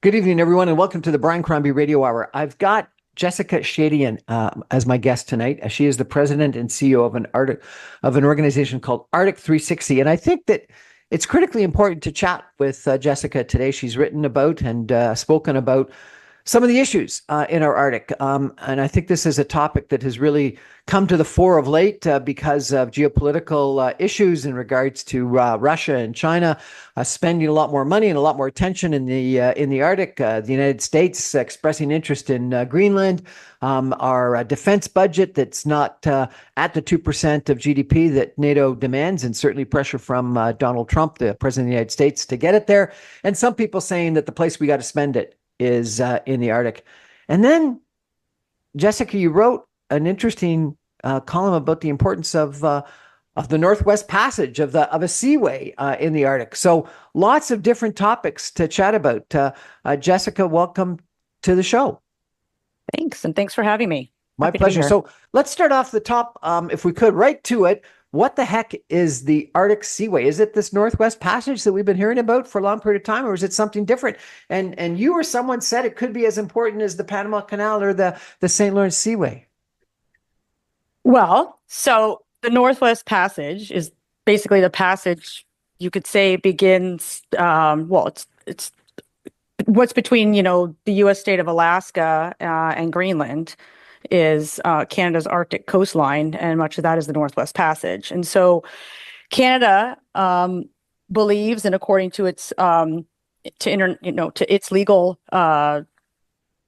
Good evening, everyone, and welcome to the Brian Crombie Radio Hour. I've got Jessica Shadian as my guest tonight. She is the president and CEO of an organization called Arctic 360, and I think that it's critically important to chat with Jessica today. She's written about and spoken about some of the issues in our Arctic. And I think this is a topic that has really come to the fore of late because of geopolitical issues in regards to Russia and China spending a lot more money and a lot more attention in the Arctic. The United States expressing interest in Greenland. Our defense budget that's not at the 2% of GDP that NATO demands, and certainly pressure from Donald Trump, the president of the United States, to get it there. And some people saying that the place we got to spend it is in the Arctic. And then, Jessica, you wrote an interesting column about the importance of the Northwest Passage of a seaway in the Arctic. So lots of different topics to chat about. Jessica, welcome to the show. Thanks, and thanks for having me. My pleasure. So let's start off the top, if we could, right to it. What the heck is the Arctic Seaway? Is it this Northwest Passage that we've been hearing about for a long period of time, or is it something different? And you or someone said it could be as important as the Panama Canal or the St. Lawrence Seaway. Well, so the Northwest Passage is basically the passage you could say begins. It's what's between the U.S. state of Alaska and Greenland is Canada's Arctic coastline, and much of that is the Northwest Passage. And so Canada believes, and according to its to its legal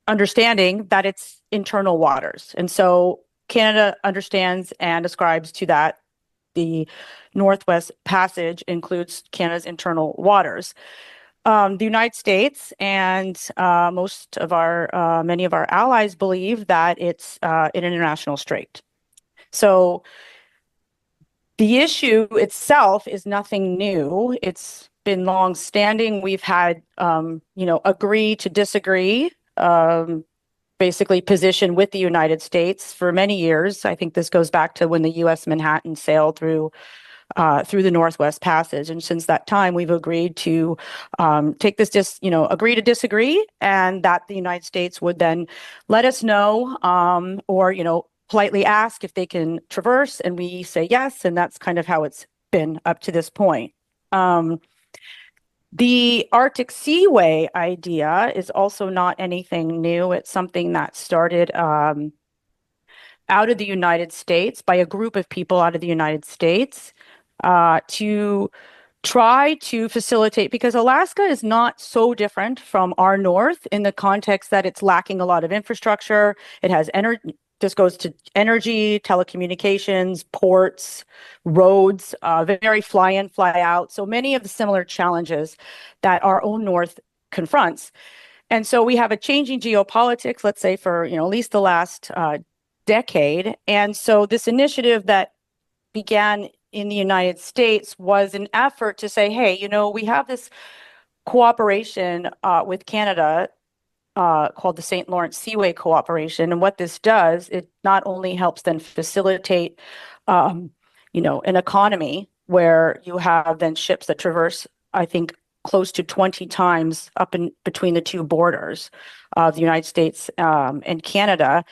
understanding, that it's internal waters. And so Canada understands and ascribes to that the Northwest Passage includes Canada's internal waters. The United States and many of our allies believe that it's an international strait. So the issue itself is nothing new. It's been long-standing. We've had, agree to disagree, basically position with the United States for many years. I think this goes back to when the U.S. Manhattan sailed through the Northwest Passage. And since that time, we've agreed to agree to disagree, and that the United States would then let us know or politely ask if they can traverse, and we say yes. And that's kind of how it's been up to this point. The Arctic Seaway idea is also not anything new. It's something that started out of the United States by a group of people out of the United States to try to facilitate, because Alaska is not so different from our north in the context that it's lacking a lot of infrastructure. It has this goes to energy, telecommunications, ports, roads, very fly in, fly out. So many of the similar challenges that our own north confronts. And so we have a changing geopolitics, let's say for at least the last decade. And so this initiative that began in the United States was an effort to say, hey, we have this cooperation with Canada called the St. Lawrence Seaway Cooperation. And what this does, it not only helps then facilitate, an economy where you have then ships that traverse, I think, close to 20 times up in between the two borders of the United States and Canada.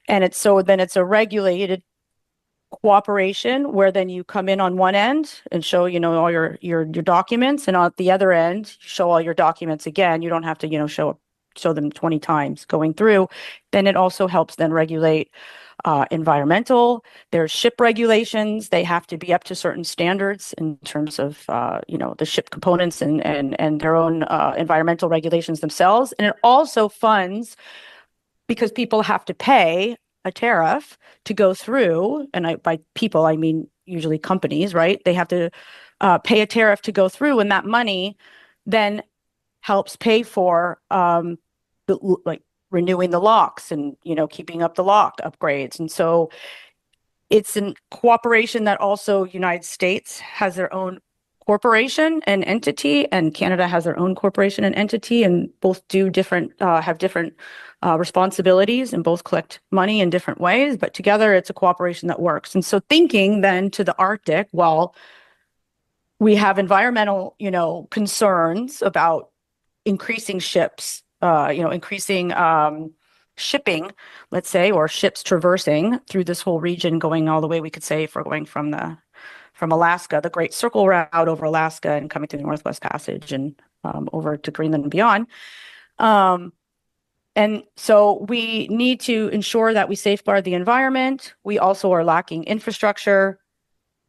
And it's a regulated cooperation where then you come in on one end and show all your documents, and at the other end you show all your documents again. You don't have to show them 20 times going through. Then it also helps then regulate environmental. There's ship regulations. They have to be up to certain standards in terms of the ship components and their own environmental regulations themselves. And it also funds, because people have to pay a tariff to go through, and by people I mean usually companies, right? They have to pay a tariff to go through, and that money then helps pay for renewing the locks and keeping up the lock upgrades. And so it's in cooperation that also United States has their own corporation and entity, and Canada has their own corporation and entity, and both have different responsibilities, and both collect money in different ways, but together it's a cooperation that works. And so thinking then to the Arctic, well, we have environmental, concerns about increasing ships increasing shipping, let's say, or ships traversing through this whole region, going all the way, we could say, if we're going from Alaska, the Great Circle Route over Alaska and coming through the Northwest Passage and over to Greenland and beyond. And so we need to ensure that we safeguard the environment. We also are lacking infrastructure.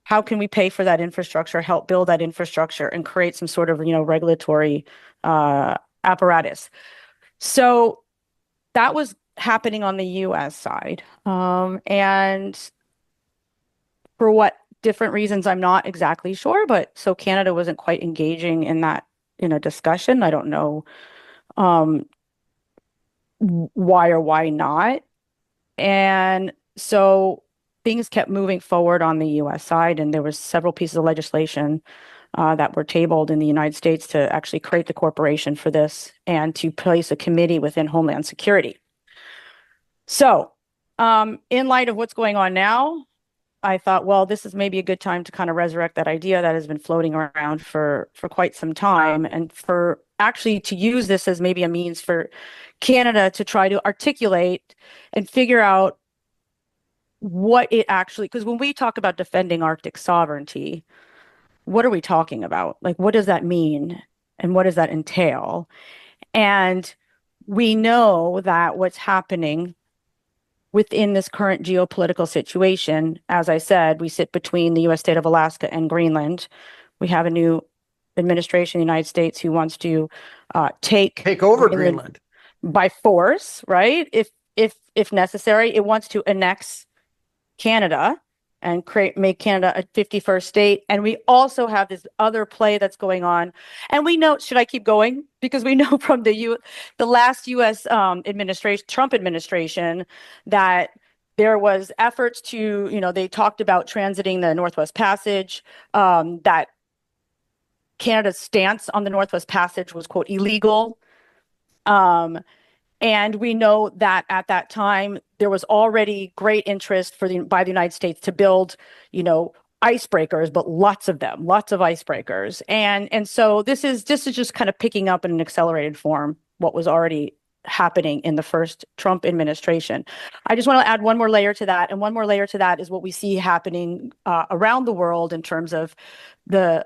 How can we pay for that infrastructure, help build that infrastructure, and create some sort of, regulatory apparatus? So that was happening on the U.S. side. And for what different reasons, I'm not exactly sure, but so Canada wasn't quite engaging in that in a discussion. I don't know why or why not. And so things kept moving forward on the U.S. side, and there was several pieces of legislation that were tabled in the United States to actually create the corporation for this and to place a committee within Homeland Security. So, in light of what's going on now, I thought, well, this is maybe a good time to kind of resurrect that idea that has been floating around for quite some time, and for actually to use this as maybe a means for Canada to try to articulate and figure out what it actually, because when we talk about defending Arctic sovereignty, what are we talking about? Like, what does that mean? And what does that entail? And we know that what's happening within this current geopolitical situation, as I said, we sit between the US state of Alaska and Greenland. We have a new administration in the United States who wants to Take over Greenland by force, right? If necessary. It wants to annex Canada and make Canada a 51st state. And we also have this other play that's going on. And we know, should I keep going? Because we know from the last US administration, Trump administration, that there was efforts to, they talked about transiting the Northwest Passage, that Canada's stance on the Northwest Passage was, quote, illegal. And we know that at that time, there was already great interest by the United States to build, icebreakers, but lots of them, lots of icebreakers. And so this is just kind of picking up in an accelerated form what was already happening in the first Trump administration. I just want to add one more layer to that. And one more layer to that is what we see happening around the world in terms of the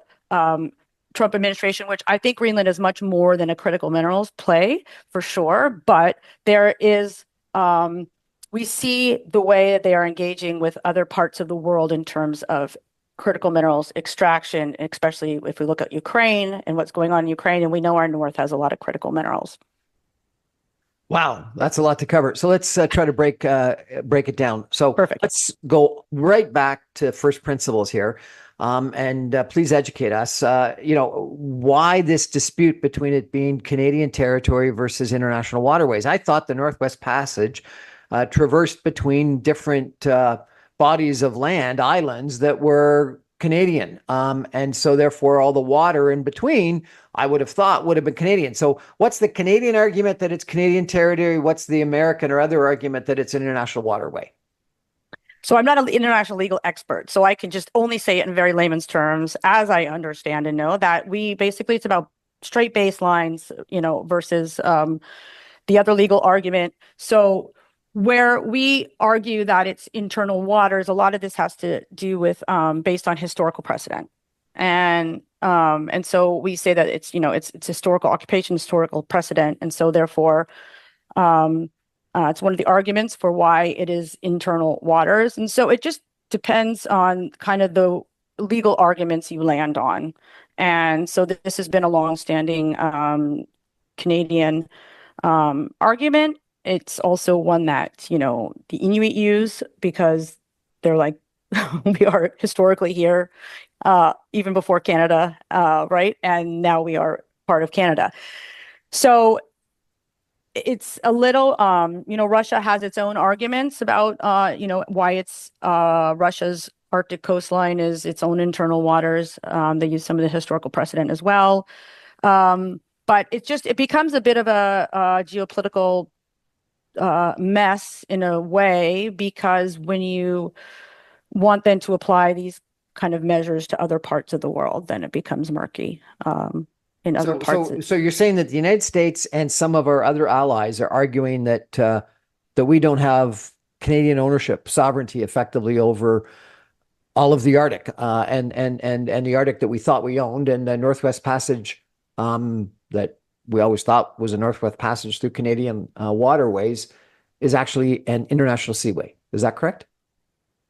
Trump administration, which I think Greenland is much more than a critical minerals play for sure. But there is, we see the way that they are engaging with other parts of the world in terms of critical minerals extraction, especially if we look at Ukraine and what's going on in Ukraine. And we know our north has a lot of critical minerals. Wow, that's a lot to cover. So let's try to break it down. So Perfect. Let's go right back to first principles here. And please educate us, why this dispute between it being Canadian territory versus international waterways. I thought the Northwest Passage traversed between different bodies of land, islands that were Canadian. And so therefore all the water in between, I would have thought would have been Canadian. So what's the Canadian argument that it's Canadian territory? What's the American or other argument that it's an international waterway? So I'm not an international legal expert, so I can just only say it in very layman's terms, as I understand and know that it's about straight baselines, versus the other legal argument. So where we argue that it's internal waters, a lot of this has to do with based on historical precedent. And so we say that it's historical occupation, historical precedent, and so therefore it's one of the arguments for why it is internal waters. And so it just depends on kind of the legal arguments you land on. And so this has been a longstanding Canadian argument. It's also one that, the Inuit use because they're like, we are historically here, even before Canada, right? And now we are part of Canada. So it's a little, Russia has its own arguments about, why it's Russia's Arctic coastline is its own internal waters. They use some of the historical precedent as well. But it becomes a bit of a geopolitical mess in a way, because when you want then to apply these kind of measures to other parts of the world, then it becomes murky. in other parts. So you're saying that the United States and some of our other allies are arguing that that we don't have Canadian ownership, sovereignty, effectively over all of the Arctic, and the Arctic that we thought we owned, and the Northwest Passage, that we always thought was a Northwest Passage through Canadian waterways, is actually an international seaway. Is that correct?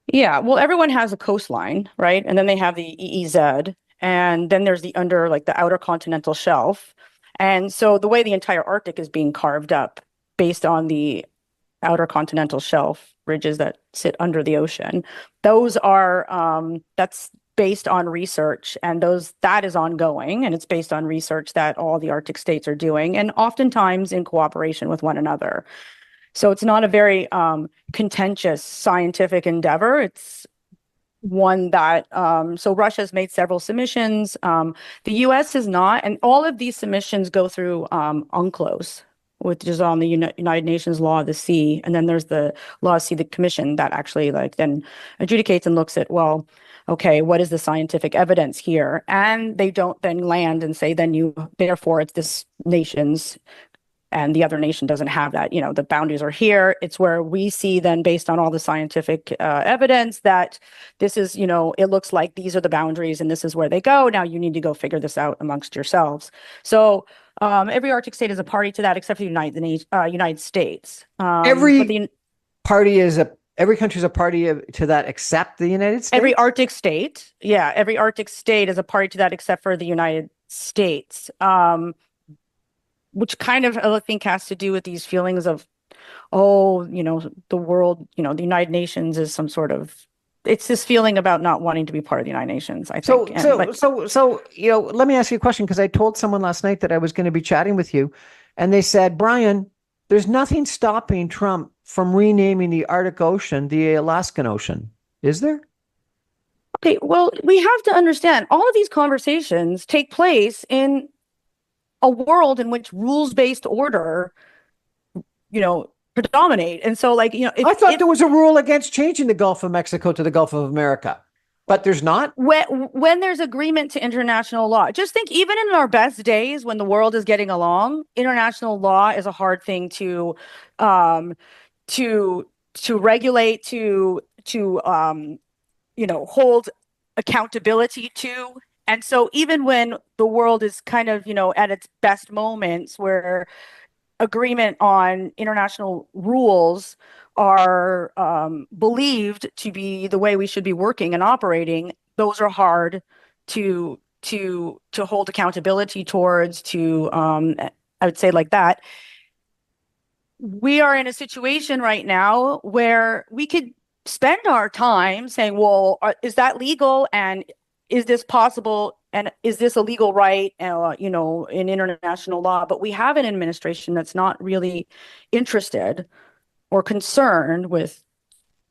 Yeah, well, everyone has a coastline, right? And then they have the EEZ, and then there's the like the outer continental shelf. And so the way the entire Arctic is being carved up based on the outer continental shelf ridges that sit under the ocean, those are that's based on research, and that is ongoing, and it's based on research that all the Arctic states are doing, and oftentimes in cooperation with one another. So it's not a very contentious scientific endeavor. It's one that, so Russia's made several submissions. The US is not, and all of these submissions go through UNCLOS, which is on the United Nations Law of the Sea. And then there's the Law of the Sea, the commission that actually like then adjudicates and looks at, well, okay, what is the scientific evidence here? And they don't then land and say, therefore it's this nation's, and the other nation doesn't have that. The boundaries are here. It's where we see then, based on all the scientific evidence, that this is, it looks like these are the boundaries and this is where they go. Now you need to go figure this out amongst yourselves. So every Arctic state is a party to that, except for the United States. Every country is a party to that, except the United States. Every Arctic state is a party to that, except for the United States. Which kind of, I think, has to do with these feelings of, the world, the United Nations is some sort of, it's this feeling about not wanting to be part of the United Nations, I think. So, let me ask you a question, because I told someone last night that I was going to be chatting with you, and they said, Brian, there's nothing stopping Trump from renaming the Arctic Ocean the Alaskan Ocean. Is there? Okay, well, we have to understand all of these conversations take place in a world in which rules-based order, predominate. And so, I thought there was a rule against changing the Gulf of Mexico to the Gulf of America, but there's not. When there's agreement to international law, just think, even in our best days, when the world is getting along, international law is a hard thing to regulate, to hold accountability to. And so even when the world is kind of, at its best moments, where agreement on international rules are believed to be the way we should be working and operating, those are hard to hold accountability towards, I would say like that. We are in a situation right now where we could spend our time saying, well, is that legal? And is this possible? And is this a legal right, in international law? But we have an administration that's not really interested or concerned with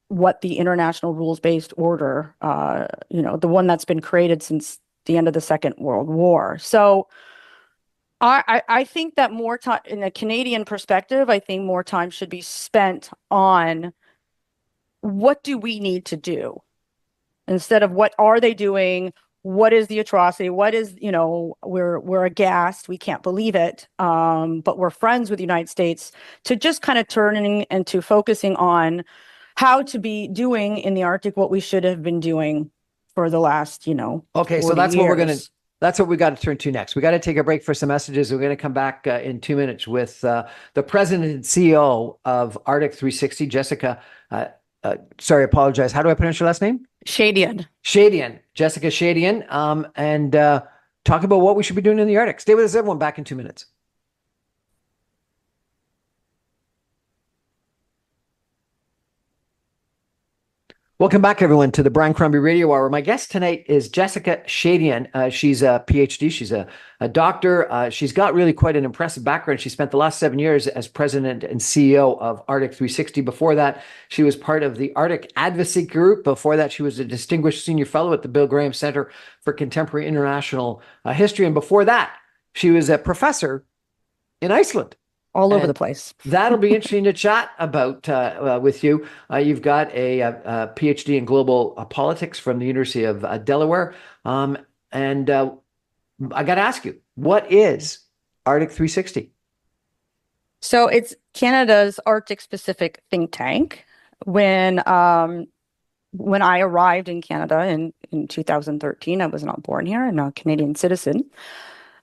what the international rules-based order, the one that's been created since the end of the Second World War. So I think that more time, in a Canadian perspective, I think more time should be spent on what do we need to do, instead of what are they doing? What is the atrocity? What is, we're aghast. We can't believe it. But we're friends with the United States, to just kind of turning and to focusing on how to be doing in the Arctic what we should have been doing for the last, Okay, so that's years. That's what we got to turn to next. We got to take a break for some messages. We're going to come back in 2 minutes with the president and CEO of Arctic 360, Jessica. Sorry, apologize. How do I pronounce your last name? Shadian. Jessica Shadian, and talk about what we should be doing in the Arctic. Stay with us, everyone. Back in 2 minutes. Welcome back, everyone, to the Brian Crombie Radio Hour. My guest tonight is Jessica Shadian. She's a PhD. She's a doctor. She's got really quite an impressive background. She spent the last 7 years as president and CEO of Arctic 360. Before that, she was part of the Arctic Advocacy Group. Before that, she was a distinguished senior fellow at the Bill Graham Center for Contemporary International History. And before that, she was a professor in Iceland. All over the place. That'll be interesting to chat about with you. You've got a PhD in global politics from the University of Delaware. And I got to ask you, What is Arctic 360? So it's Canada's Arctic specific think tank. When I arrived in Canada in 2013, I was not born here. I'm a Canadian citizen.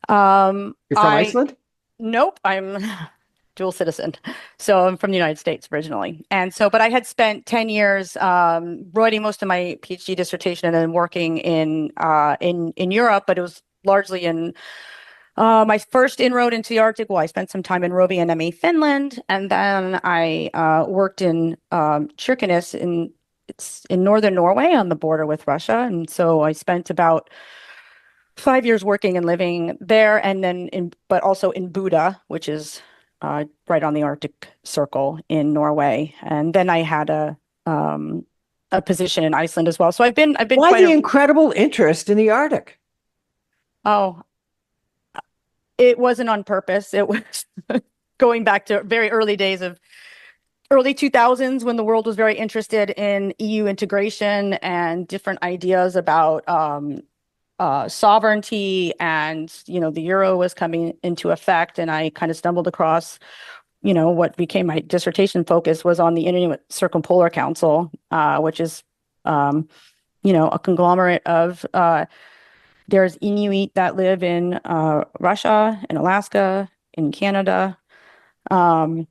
You're from I Iceland? Nope, I'm dual citizen. So I'm from the United States originally. And so, but I had spent 10 years writing most of my PhD dissertation and then working in Europe, but it was largely in my first inroad into the Arctic. Well, I spent some time in Rovaniemi, Finland, and then I worked in Kirkenes it's in northern Norway on the border with Russia. And so I spent about 5 years working and living there, and then but also in Buda, which is right on the Arctic Circle in Norway. And then I had a position in Iceland as well. So I've been Why quite the a incredible interest in the Arctic? oh, it wasn't on purpose. It was going back to very early days of early 2000s when the world was very interested in EU integration and different ideas about sovereignty, and the euro was coming into effect, and I kind of stumbled across what became my dissertation focus was on the Inuit Circumpolar Council, which is a conglomerate of there's Inuit that live in Russia, in Alaska, in Canada, um,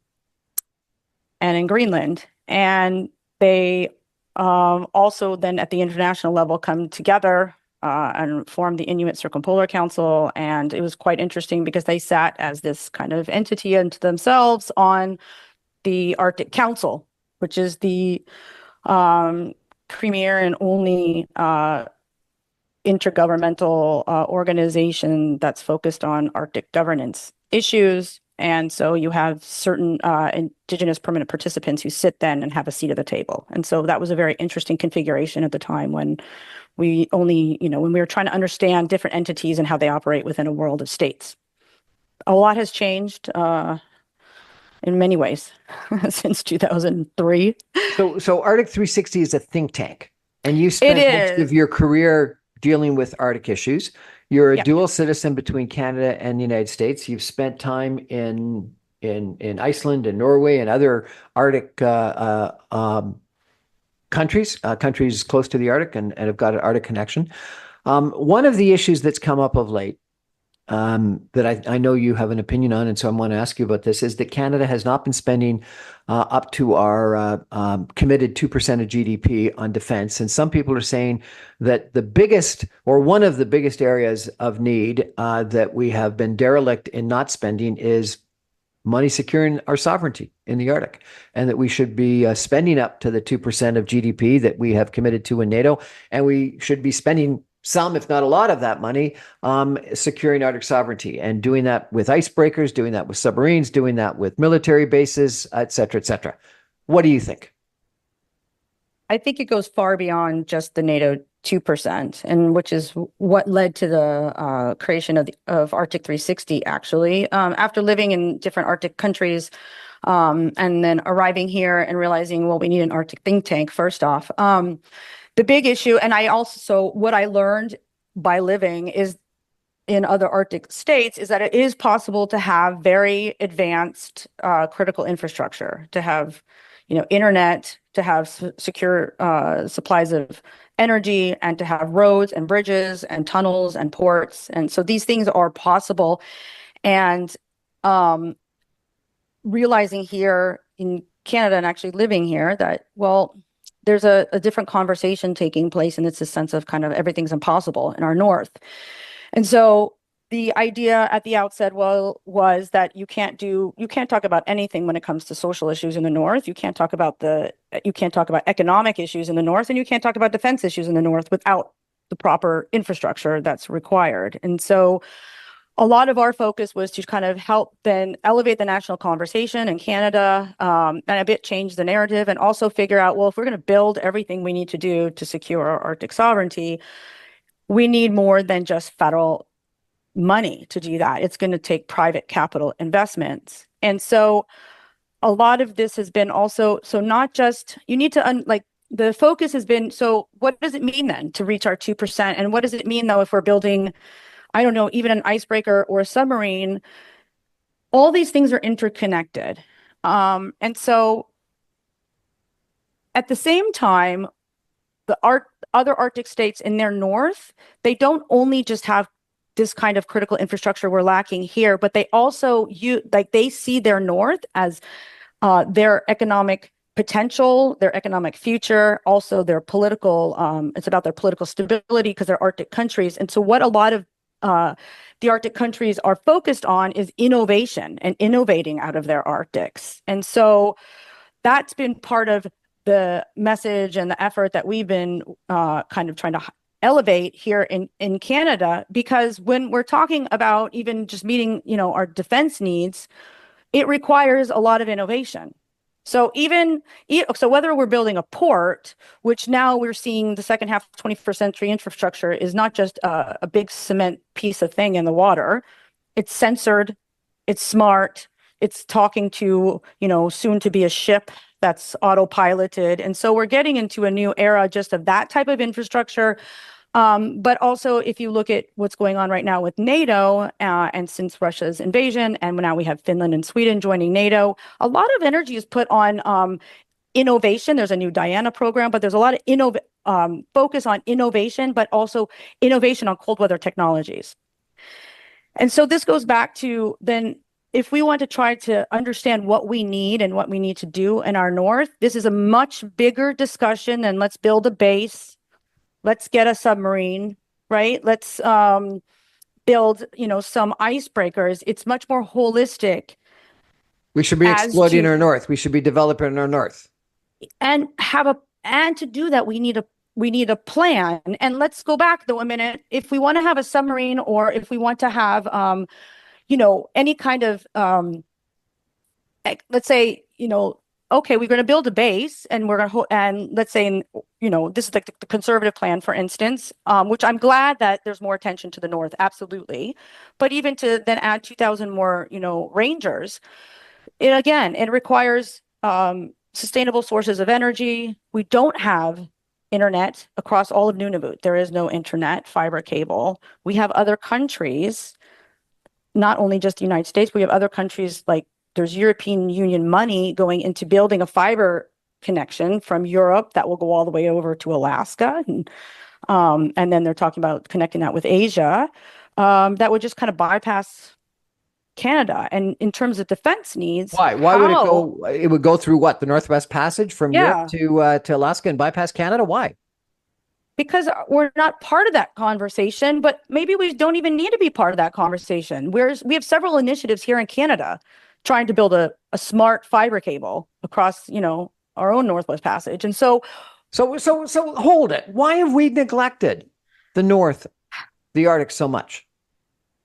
and in Greenland. And they also then at the international level come together and form the Inuit Circumpolar Council. And it was quite interesting because they sat as this kind of entity unto themselves on the Arctic Council, which is the premier and only intergovernmental organization that's focused on Arctic governance issues. And so you have certain Indigenous permanent participants who sit then and have a seat at the table. And so that was a very interesting configuration at the time when when we were trying to understand different entities and how they operate within a world of states. A lot has changed in many ways since 2003. So Arctic 360 is a think tank, and you It spent most of is. your career dealing with Arctic issues. You're a Yeah. dual citizen between Canada and the United States. You've spent time in Iceland and Norway and other Arctic countries close to the Arctic and have got an Arctic connection. One of the issues that's come up of late that I know you have an opinion on, and so I want to ask you about this, is that Canada has not been spending up to our committed 2% of GDP on defense. And some people are saying that the biggest or one of the biggest areas of need that we have been derelict in not spending is money securing our sovereignty in the Arctic, and that we should be spending up to the 2% of GDP that we have committed to in NATO, and we should be spending some, if not a lot of that money, securing Arctic sovereignty, and doing that with icebreakers, doing that with submarines, doing that with military bases, et cetera, et cetera. What do you think? I think it goes far beyond just the NATO 2%, and which is what led to the creation of Arctic 360, actually. After living in different Arctic countries, and then arriving here and realizing, well, we need an Arctic think tank, first off. The big issue, and what I learned by living is in other Arctic states, is that it is possible to have very advanced critical infrastructure, to have, internet, to have secure supplies of energy, and to have roads and bridges and tunnels and ports. And so these things are possible. And realizing here in Canada and actually living here that, well, there's a different conversation taking place, and it's a sense of kind of everything's impossible in our north. And so the idea at the outset was that you can't talk about anything when it comes to social issues in the north. You can't talk about economic issues in the north, and you can't talk about defense issues in the north without the proper infrastructure that's required. And so a lot of our focus was to kind of help then elevate the national conversation in Canada, and a bit change the narrative, and also figure out, well, if we're going to build everything we need to do to secure our Arctic sovereignty, we need more than just federal money to do that. It's going to take private capital investments. And so a lot of this has been also, so not just, you need to, the focus has been, so what does it mean then to reach our 2%? And what does it mean, though, if we're building I don't know, even an icebreaker or a submarine, all these things are interconnected. And so at the same time, other Arctic states in their north, they don't only just have this kind of critical infrastructure we're lacking here, but they also they see their north as their economic potential, their economic future, also their political. It's about their political stability because they're Arctic countries, and so what a lot of the Arctic countries are focused on is innovation and innovating out of their Arctics, and so that's been part of the message and the effort that we've been kind of trying to elevate here in Canada, because when we're talking about even just meeting, our defense needs, it requires a lot of innovation. So whether we're building a port, which now we're seeing the second half of 21st century infrastructure is not just a big cement piece of thing in the water, it's censored, it's smart, it's talking to, soon to be a ship that's autopiloted. And so we're getting into a new era just of that type of infrastructure. But also, if you look at what's going on right now with NATO, and since Russia's invasion, and now we have Finland and Sweden joining NATO, a lot of energy is put on innovation. There's a new Diana program, but there's a lot of focus on innovation, but also innovation on cold weather technologies. And so this goes back to then, if we want to try to understand what we need and what we need to do in our north, this is a much bigger discussion than let's build a base, let's get a submarine, right? Let's build, some icebreakers. It's much more holistic. We should be exploiting our north. We should be developing our north. And to do that, we need a plan. And let's go back though a minute. If we want to have a submarine, or if we want to have any kind of let's say, okay, we're going to build a base, and we're going to and let's say, this is like the conservative plan, for instance, which I'm glad that there's more attention to the north, absolutely. But even to then add 2,000 more, rangers, it requires sustainable sources of energy. We don't have internet across all of Nunavut. There is no internet, fiber cable. We have other countries, not only just the United States, we have other countries, like there's European Union money going into building a fiber connection from Europe that will go all the way over to Alaska. And then they're talking about connecting that with Asia, that would just kind of bypass Canada. And in terms of defense needs, why would it go? It would go through what, the Northwest Passage from Europe to Alaska and bypass Canada? Why? Because we're not part of that conversation, but maybe we don't even need to be part of that conversation. We have several initiatives here in Canada trying to build a smart fiber cable across, our own Northwest Passage. And so hold it. Why have we neglected the North, the Arctic, so much?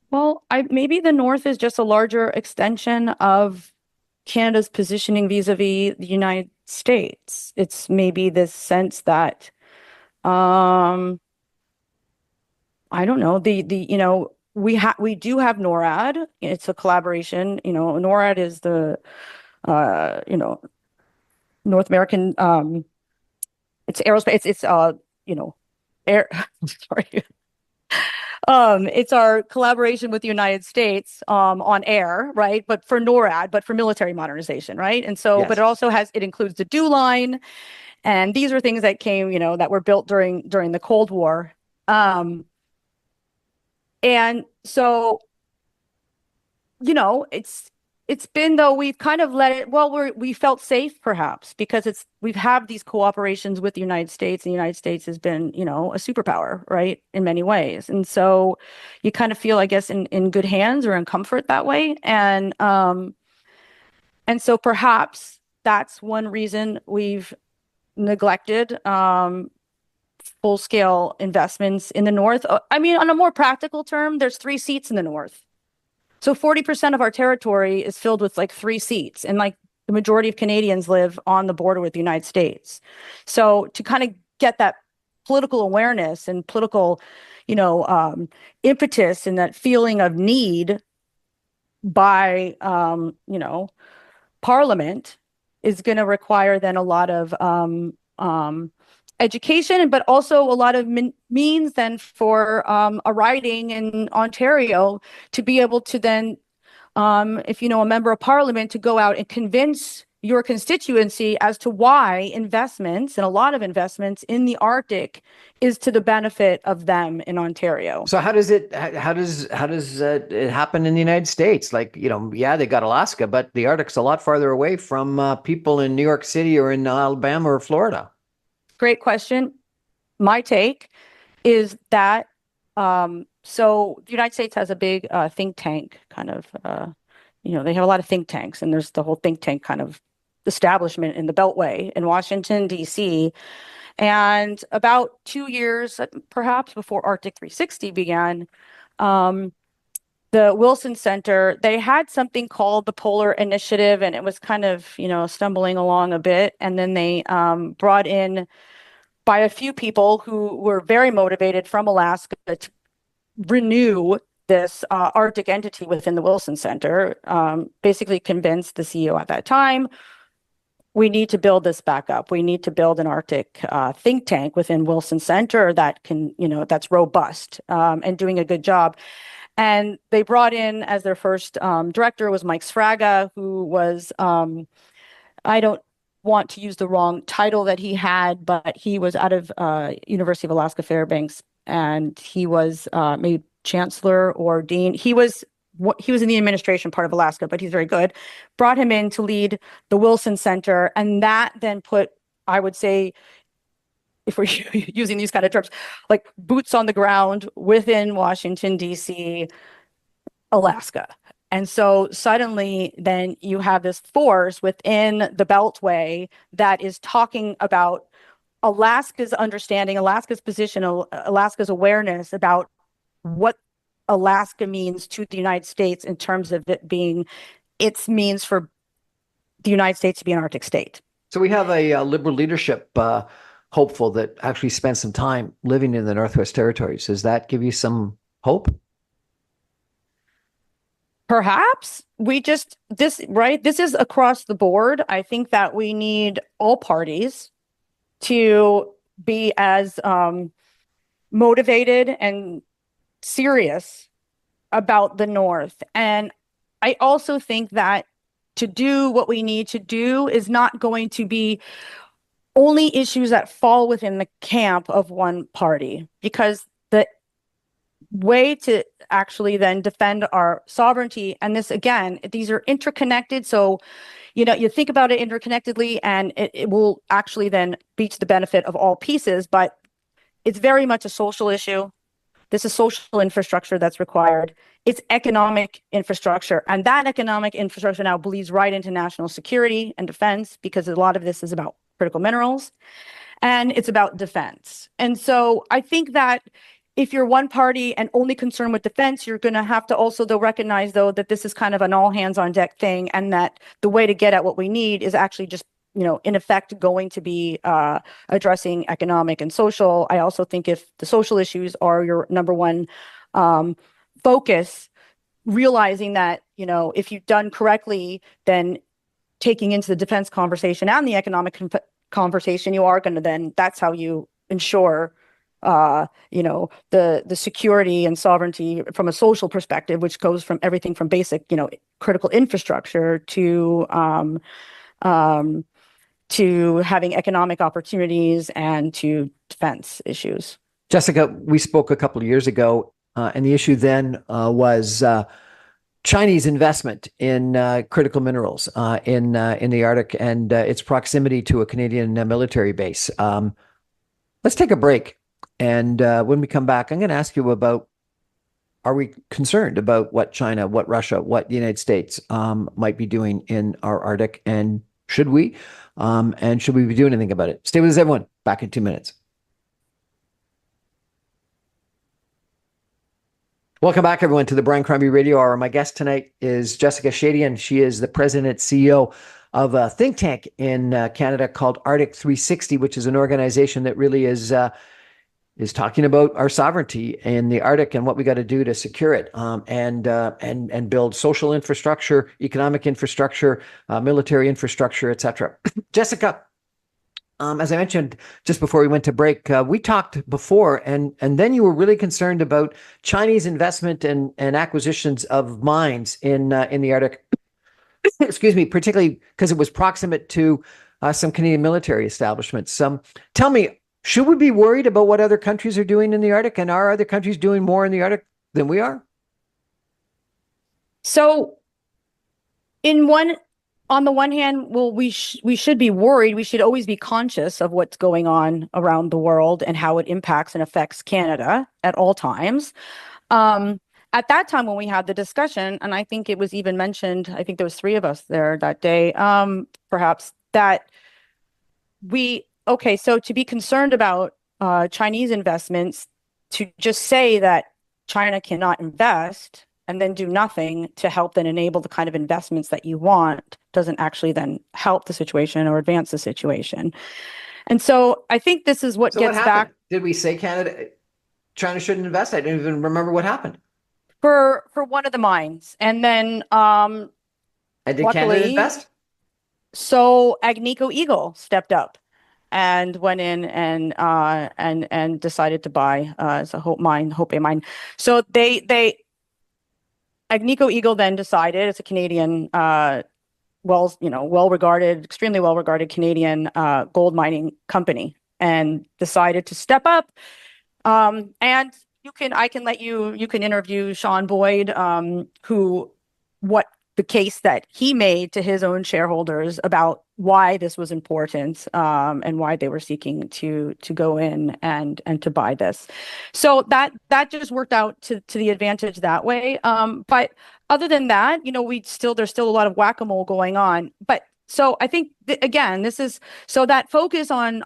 Well, maybe the North is just a larger extension of Canada's positioning vis-a-vis the United States. It's maybe this sense that, I don't know, we do have NORAD. It's a collaboration. NORAD is the North American, it's aerospace, it's air sorry. It's our collaboration with the United States on air, right? But for NORAD, but for military modernization, right? And so, yes. But it includes the DEW line, and these are things that came, that were built during the Cold War. And so, it's been, though, we've kind of let it, we felt safe perhaps because we've had these cooperations with the United States, and the United States has been, a superpower, right, in many ways. And so you kind of feel, I guess, in good hands or in comfort that way. And so perhaps that's one reason we've neglected full-scale investments in the North. I mean, on a more practical term, there's 3 seats in the North. So 40% of our territory is filled with like 3 seats, and like the majority of Canadians live on the border with the United States. So to kind of get that political awareness and political, impetus and that feeling of need by, Parliament is going to require then a lot of education, but also a lot of means then for a riding in Ontario to be able to then, if you know a member of parliament, to go out and convince your constituency as to why investments, and a lot of investments in the Arctic, is to the benefit of them in Ontario. So how does it it happen in the United States? Like, yeah, they got Alaska, but the Arctic's a lot farther away from people in New York City or in Alabama or Florida. Great question. My take is that so the United States has a big think tank kind of, they have a lot of think tanks, and there's the whole think tank kind of establishment in the Beltway in Washington, D.C. And about 2 years, perhaps before Arctic 360 began, the Wilson Center, they had something called the Polar Initiative, and it was kind of, stumbling along a bit. And then they brought in by a few people who were very motivated from Alaska to renew this Arctic entity within the Wilson Center, basically convinced the CEO at that time, we need to build this back up. We need to build an Arctic think tank within Wilson Center that can, that's robust and doing a good job. And they brought in as their first director was Mike Sfraga, who was, I don't want to use the wrong title that he had, but he was out of University of Alaska Fairbanks, and he was made chancellor or dean. He was in the administration part of Alaska, but he's very good. Brought him in to lead the Wilson Center, and that then put, I would say, if we're using these kind of terms, like boots on the ground within Washington, D.C., Alaska. And so suddenly then you have this force within the Beltway that is talking about Alaska's understanding, Alaska's position, Alaska's awareness about what Alaska means to the United States in terms of it being its means for the United States to be an Arctic state. So we have a liberal leadership hopeful that actually spent some time living in the Northwest Territories. Does that give you some hope? Perhaps this is across the board. I think that we need all parties to be as motivated and serious about the North. And I also think that to do what we need to do is not going to be only issues that fall within the camp of one party, because the way to actually then defend our sovereignty, and this again, these are interconnected. So, you think about it interconnectedly, and it will actually then be to the benefit of all pieces, but it's very much a social issue. This is social infrastructure that's required. It's economic infrastructure, and that economic infrastructure now bleeds right into national security and defense, because a lot of this is about critical minerals, and it's about defense. And so I think that if you're one party and only concerned with defense, you're going to have to also recognize that this is kind of an all hands on deck thing, and that the way to get at what we need is actually just, in effect, going to be addressing economic and social. I also think if the social issues are your number one focus, realizing that, if you've done correctly, then taking into the defense conversation and the economic conversation, you are going to then, that's how you ensure the security and sovereignty from a social perspective, which goes from everything from basic, critical infrastructure to having economic opportunities and to defense issues. Jessica, we spoke a couple of years ago, and the issue then was Chinese investment in critical minerals in the Arctic and its proximity to a Canadian military base. Let's take a break. And when we come back, I'm going to ask you about, are we concerned about what China, what Russia, what the United States might be doing in our Arctic? And should we? And should we be doing anything about it? Stay with us, everyone. Back in 2 minutes. Welcome back, everyone, to the Brian Crombie Radio Hour. My guest tonight is Jessica Shadian. She is the president, CEO of a think tank in Canada called Arctic 360, which is an organization that really is talking about our sovereignty in the Arctic and what we got to do to secure it, and build social infrastructure, economic infrastructure, military infrastructure, etc. Jessica, as I mentioned just before we went to break, we talked before, and then you were really concerned about Chinese investment and acquisitions of mines in the Arctic. Excuse me, particularly because it was proximate to some Canadian military establishments. Tell me, should we be worried about what other countries are doing in the Arctic, and are other countries doing more in the Arctic than we are? So in one on the one hand, well, we should be worried. We should always be conscious of what's going on around the world and how it impacts and affects Canada at all times. Um, at that time when we had the discussion, and I think it was even mentioned, I think there was three of us there that day, perhaps that so to be concerned about Chinese investments, to just say that China cannot invest and then do nothing to help then enable the kind of investments that you want doesn't actually then help the situation or advance the situation. And so I think this is what So what gets happened? back Did we say China shouldn't invest? I don't even remember what happened. for one of the mines. And then And did Canada luckily, invest? so Agnico Eagle stepped up and went in and decided to buy it's a Hope Bay mine. So they Agnico Eagle then decided, it's a Canadian well-regarded, extremely well-regarded Canadian gold mining company, and decided to step up. And I can let you can interview Sean Boyd, what the case that he made to his own shareholders about why this was important, and why they were seeking to go in and to buy this. So that just worked out to the advantage that way. But other than that, there's still a lot of whack-a-mole going on. But so I think again, this is so that focus on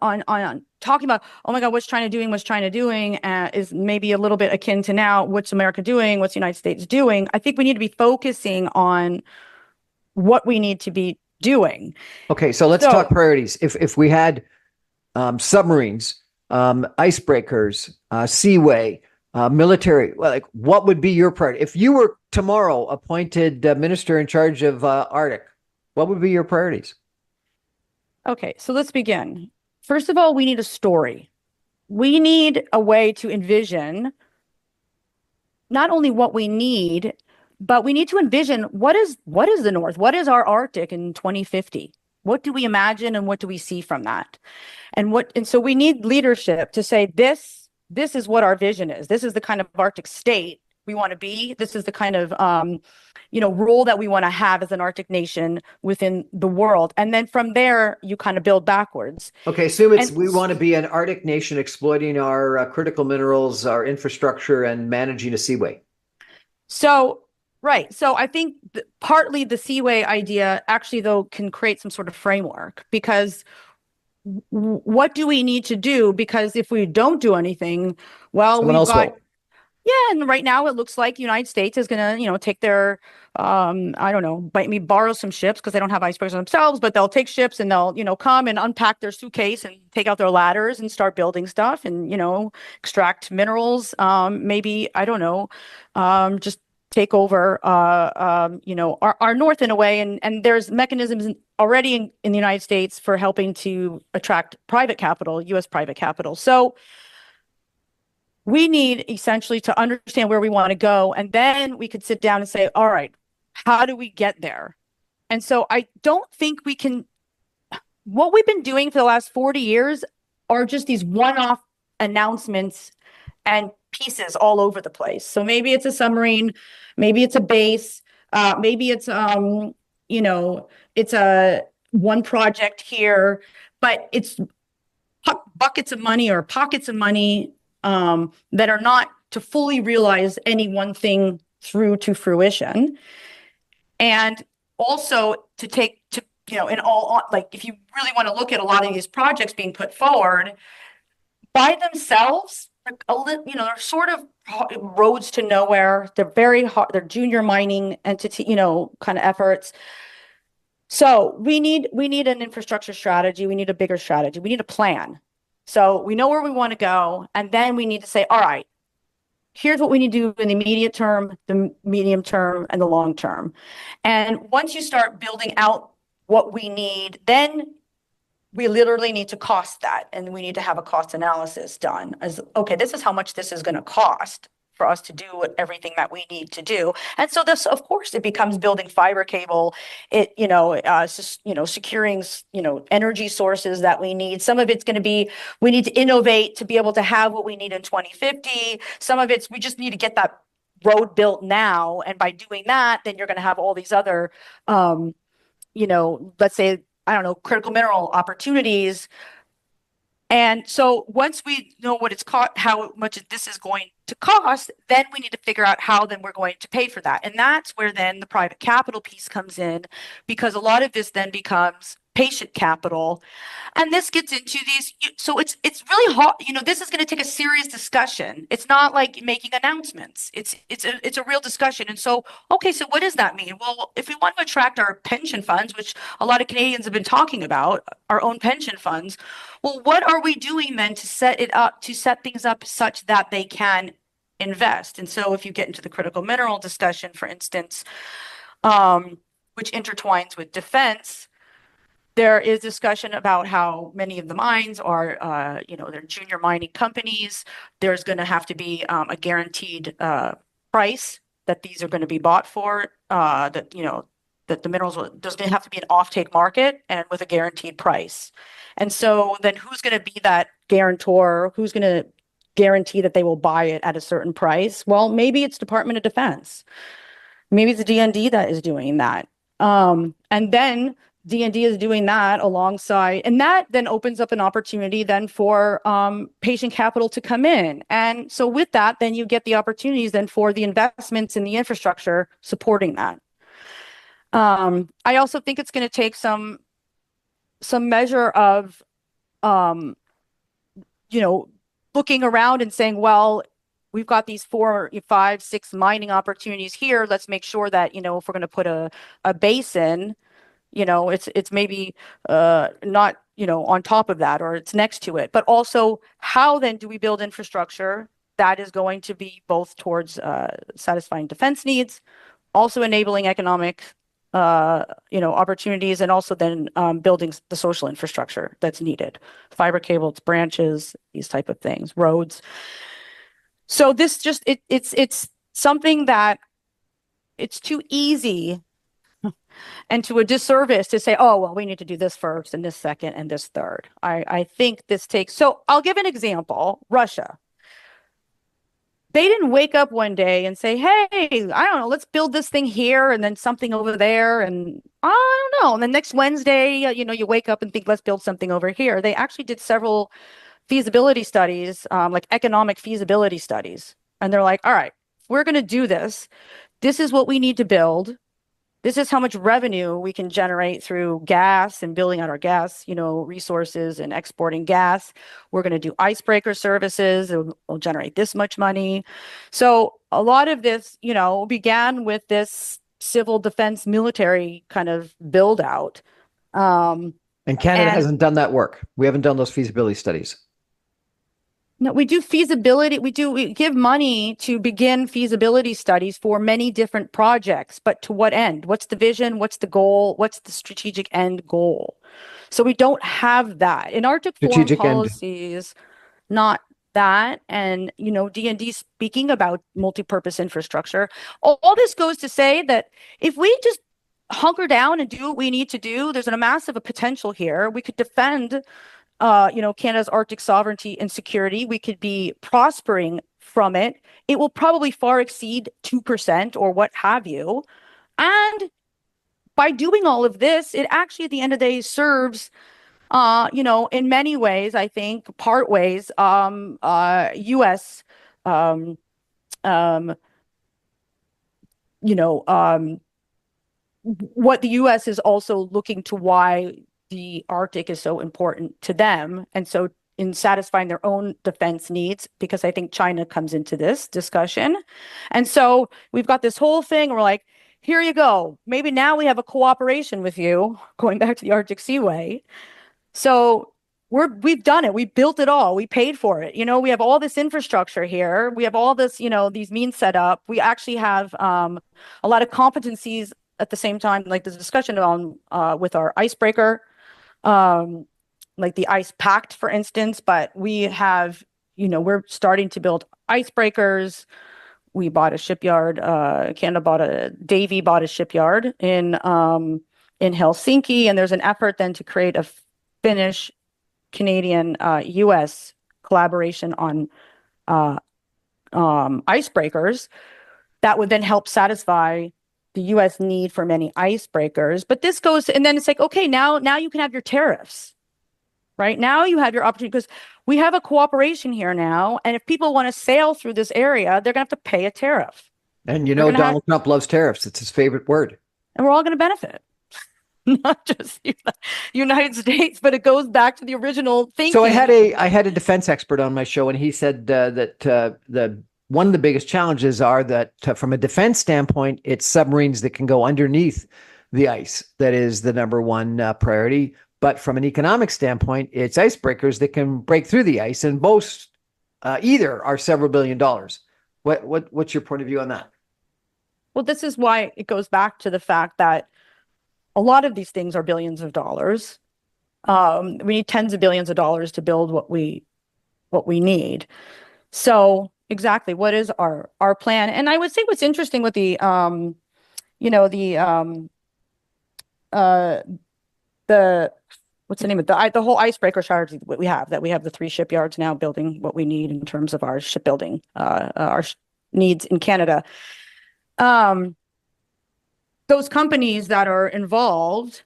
talking about, oh my God, what's China doing is maybe a little bit akin to now, what's America doing, what's the United States doing. I think we need to be focusing on what we need to be doing. Okay, so let's talk priorities. If we had submarines, icebreakers, seaway, military, like what would be your priority? If you were tomorrow appointed minister in charge of Arctic, what would be your priorities? Okay, so let's begin. First of all, we need a story. We need a way to envision not only what we need, but we need to envision what is the North? What is our Arctic in 2050? What do we imagine and what do we see from that? And so we need leadership to say this is what our vision is. This is the kind of Arctic state we want to be. This is the kind of role that we want to have as an Arctic nation within the world. And then from there, you kind of build backwards. Okay, assume we want to be an Arctic nation exploiting our critical minerals, our infrastructure, and managing a seaway. So, right. So I think partly the seaway idea actually, though, can create some sort of framework, because what do we need to do? Because if we don't do anything, well, yeah, and right now it looks like the United States is going to, take their, I don't know, borrow some ships because they don't have icebreakers themselves, but they'll take ships and they'll, come and unpack their suitcase and take out their ladders and start building stuff and, extract minerals. Maybe, I don't know, just take over, our North in a way. And there's mechanisms already in the United States for helping to attract private capital, U.S. private capital. So we need essentially to understand where we want to go. And then we could sit down and say, all right, how do we get there? And so I don't think what we've been doing for the last 40 years are just these one-off announcements and pieces all over the place. So maybe it's a submarine, maybe it's a base, maybe it's, it's a one project here, but it's buckets of money or pockets of money that are not to fully realize any one thing through to fruition. And also to take to, in all, like, if you really want to look at a lot of these projects being put forward by themselves, they're sort of roads to nowhere. They're very hard. They're junior mining entity, kind of efforts. So we need an infrastructure strategy. We need a bigger strategy. We need a plan. So we know where we want to go, and then we need to say, all right, here's what we need to do in the immediate term, the medium term, and the long term. And once you start building out what we need, then we literally need to cost that, and we need to have a cost analysis done as, okay, this is how much this is going to cost for us to do everything that we need to do. And so this, of course, it becomes building fiber cable, securing, energy sources that we need. Some of it's going to be, we need to innovate to be able to have what we need in 2050. Some of it's, we just need to get that road built now. And by doing that, then you're going to have all these other, let's say, I don't know, critical mineral opportunities. And so once we know what it's cost, how much this is going to cost, then we need to figure out how then we're going to pay for that. And that's where then the private capital piece comes in, because a lot of this then becomes patient capital. And this gets into these, so it's really hard. This is going to take a serious discussion. It's not like making announcements. It's a real discussion. And so, okay, so what does that mean? Well, if we want to attract our pension funds, which a lot of Canadians have been talking about, our own pension funds, well, what are we doing then to set things up such that they can invest? And so if you get into the critical mineral discussion, for instance, which intertwines with defense, there is discussion about how many of the mines are, they're junior mining companies. There's going to have to be a guaranteed price that these are going to be bought for, that the minerals, there's going to have to be an offtake market and with a guaranteed price. And so then who's going to be that guarantor? Who's going to guarantee that they will buy it at a certain price? Well, maybe it's Department of Defense. Maybe it's the DND that is doing that. And then DND is doing that alongside, and that then opens up an opportunity then for patient capital to come in. And so with that, then you get the opportunities then for the investments in the infrastructure supporting that. I also think it's going to take some measure of, looking around and saying, well, we've got these 4, 5, 6 mining opportunities here. Let's make sure that, if we're going to put a basin, it's maybe not, on top of that, or it's next to it. But also, how then do we build infrastructure that is going to be both towards satisfying defense needs, also enabling economic opportunities, and also then building the social infrastructure that's needed, fiber cable, its branches, these type of things, roads. So this just it's something that it's too easy and to a disservice to say, oh, well, we need to do this first and this second and this third. I think this takes, so I'll give an example. Russia. They didn't wake up one day and say, hey, I don't know, let's build this thing here and then something over there. And I don't know. And the next Wednesday, you wake up and think, let's build something over here. They actually did several feasibility studies, like economic feasibility studies. And they're like, all right, we're going to do this. This is what we need to build. This is how much revenue we can generate through gas and building out our gas, resources and exporting gas. We're going to do icebreaker services. It'll generate this much money. So a lot of this, began with this civil defense military kind of build out. And Canada hasn't done that work. We haven't done those feasibility studies. No, we do feasibility. We give money to begin feasibility studies for many different projects, but to what end? What's the vision? What's the goal? What's the strategic end goal? So we don't have that in Arctic foreign policies, not that. And, DND speaking about multi-purpose infrastructure. All this goes to say that if we just hunker down and do what we need to do, there's a massive potential here. We could defend Canada's Arctic sovereignty and security. We could be prospering from it. It will probably far exceed 2% or what have you. And by doing all of this, it actually at the end of the day serves, in many ways, I think, part ways, US, what the US is also looking to why the Arctic is so important to them. And so in satisfying their own defense needs, because I think China comes into this discussion. And so we've got this whole thing. We're like, here you go. Maybe now we have a cooperation with you, going back to the Arctic Seaway. So we've done it. We built it all. We paid for it. We have all this infrastructure here. We have all this, these means set up. We actually have a lot of competencies at the same time, like this discussion on with our icebreaker like the ice pact, for instance, but we have, we're starting to build icebreakers. We bought a shipyard. Davy bought a shipyard in Helsinki, and there's an effort then to create a Finnish, Canadian, U.S. collaboration on icebreakers that would then help satisfy the U.S. need for many icebreakers. But this goes, and then it's like, okay, now you can have your tariffs, right? Now you have your opportunity because we have a cooperation here now, and if people want to sail through this area, they're going to have to pay a tariff. And Donald Trump loves tariffs. It's his favorite word. And we're all going to benefit. Not just United States, but it goes back to the original thinking. So I had a defense expert on my show, and he said that one of the biggest challenges are that from a defense standpoint, it's submarines that can go underneath the ice that is the number one priority. But from an economic standpoint, it's icebreakers that can break through the ice, and both either are several $billion. What's your point of view on that? Well, this is why it goes back to the fact that a lot of these things are billions of dollars. We need tens of billions of dollars to build what we need. So exactly, what is our plan? And I would say what's interesting with the what's the name of the whole icebreaker strategy that we have the 3 shipyards now building what we need in terms of our shipbuilding needs in Canada. Those companies that are involved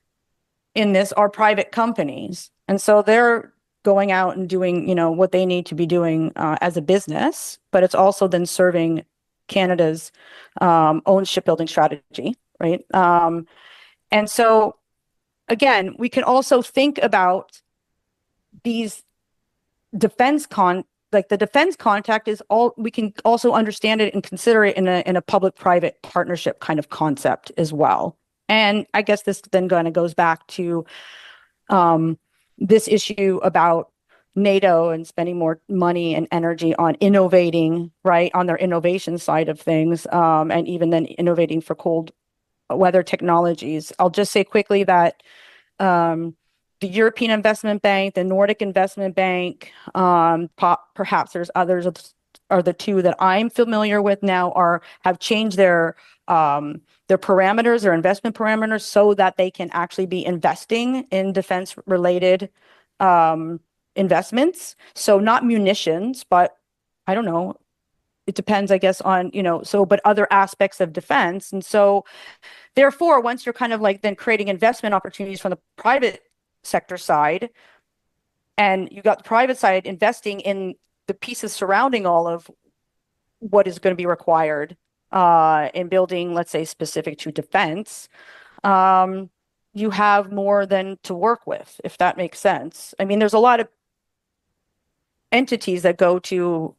in this are private companies. And so they're going out and doing, what they need to be doing as a business, but it's also then serving Canada's own shipbuilding strategy, right? And so, again, we can also think about these the defense contact is all, we can also understand it and consider it in a public-private partnership kind of concept as well. And I guess this then kind of goes back to this issue about NATO and spending more money and energy on innovating, right, on their innovation side of things, and even then innovating for cold weather technologies. I'll just say quickly that the European Investment Bank, the Nordic Investment Bank, perhaps there's others, are the two that I'm familiar with now, have changed their parameters, their investment parameters, so that they can actually be investing in defense-related investments. So not munitions, but I don't know. It depends, I guess, on, but other aspects of defense. And so therefore, once you're kind of like then creating investment opportunities from the private sector side, and you got the private side investing in the pieces surrounding all of what is going to be required in building, let's say, specific to defense, you have more than to work with, if that makes sense. I mean, there's a lot of entities that go to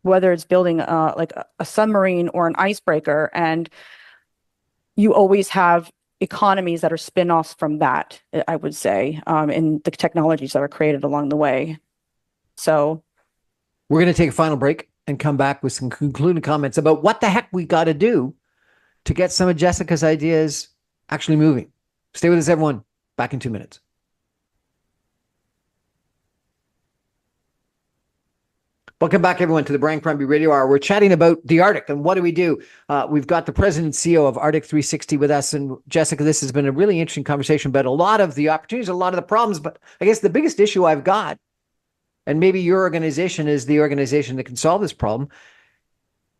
whether it's building like a submarine or an icebreaker, and you always have economies that are spin-offs from that, I would say, in the technologies that are created along the way. So we're going to take a final break and come back with some concluding comments about what the heck we got to do to get some of Jessica's ideas actually moving. Stay with us, everyone. Back in 2 minutes. Welcome back, everyone, to the Brian Crombie Radio Hour. We're chatting about the Arctic and what do we do. We've got the president and CEO of Arctic 360 with us. And Jessica, this has been a really interesting conversation about a lot of the opportunities, a lot of the problems. But I guess the biggest issue I've got, and maybe your organization is the organization that can solve this problem,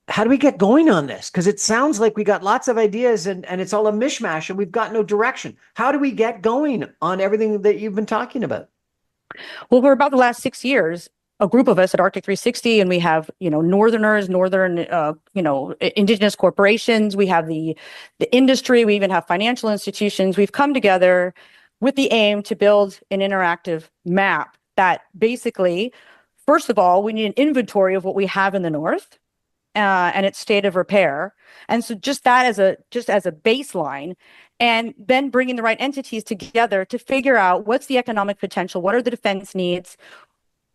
how do we get going on this? Because it sounds like we got lots of ideas and it's all a mishmash and we've got no direction. How do we get going on everything that you've been talking about? Well, for about the last 6 years, a group of us at Arctic 360, and we have, Northern, Indigenous corporations. We have the industry. We even have financial institutions. We've come together with the aim to build an interactive map that basically, first of all, we need an inventory of what we have in the North and its state of repair. And so just that as a baseline, and then bringing the right entities together to figure out what's the economic potential, what are the defense needs,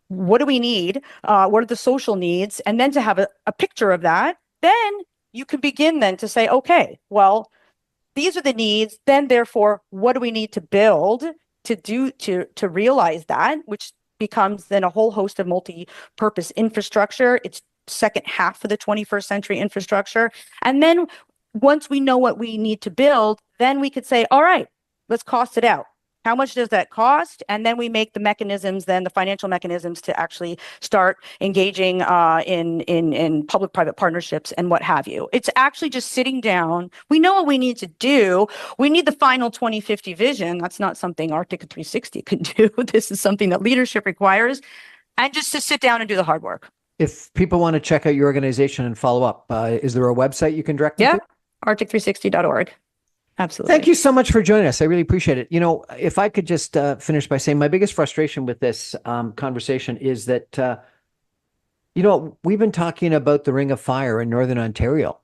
what do we need? What are the social needs? And then to have a picture of that, then you can begin then to say, okay, well, these are the needs. Then therefore, what do we need to build to realize that, which becomes then a whole host of multi-purpose infrastructure. It's second half of the 21st century infrastructure. And then once we know what we need to build, then we could say, all right, let's cost it out. How much does that cost? And then we make the mechanisms, then the financial mechanisms to actually start engaging in public-private partnerships and what have you. It's actually just sitting down. We know what we need to do. We need the final 2050 vision. That's not something Arctic 360 can do. This is something that leadership requires, and just to sit down and do the hard work. If people want to check out your organization and follow up, is there a website you can direct them to? arctic360.org. Absolutely. Thank you so much for joining us. I really appreciate it. You know, if I could just finish by saying my biggest frustration with this conversation is that, we've been talking about the Ring of Fire in Northern Ontario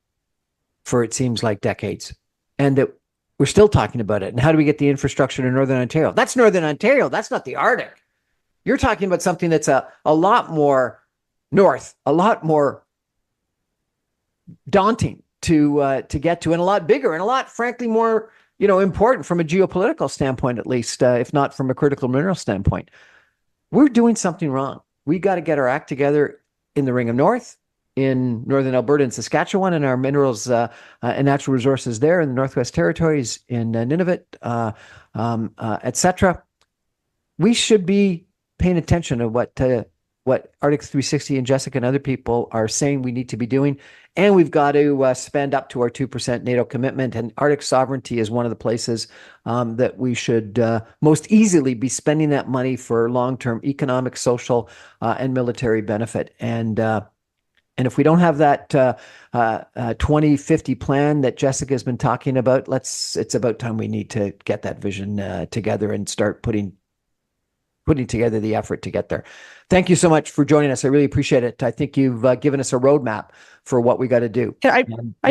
for, it seems like, decades, and that we're still talking about it. And how do we get the infrastructure to Northern Ontario? That's Northern Ontario. That's not the Arctic. You're talking about something that's a lot more north, a lot more daunting to get to, and a lot bigger, and a lot, frankly, more important from a geopolitical standpoint, at least, if not from a critical mineral standpoint. We're doing something wrong. We got to get our act together in the Ring of North, in Northern Alberta and Saskatchewan, and our minerals and natural resources there in the Northwest Territories, in Nunavut, etc. We should be paying attention to what Arctic 360 and Jessica and other people are saying we need to be doing. And we've got to spend up to our 2% NATO commitment. And Arctic sovereignty is one of the places that we should most easily be spending that money for long-term economic, social, and military benefit. And if we don't have that 2050 plan that Jessica has been talking about, it's about time we need to get that vision together and start putting together the effort to get there. Thank you so much for joining us. I really appreciate it. I think you've given us a roadmap for what we got to do. I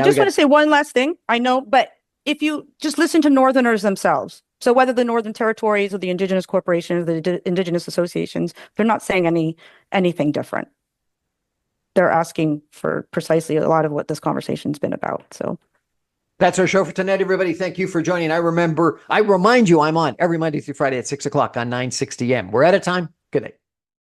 just want to say one last thing. I know, but if you just listen to Northerners themselves, so whether the Northern Territories or the Indigenous corporations, the Indigenous associations, they're not saying anything different. They're asking for precisely a lot of what this conversation's been about. So that's our show for tonight, everybody. Thank you for joining. I remind you, I'm on every Monday through Friday at 6 o'clock on 960 AM. We're out of time. Good night.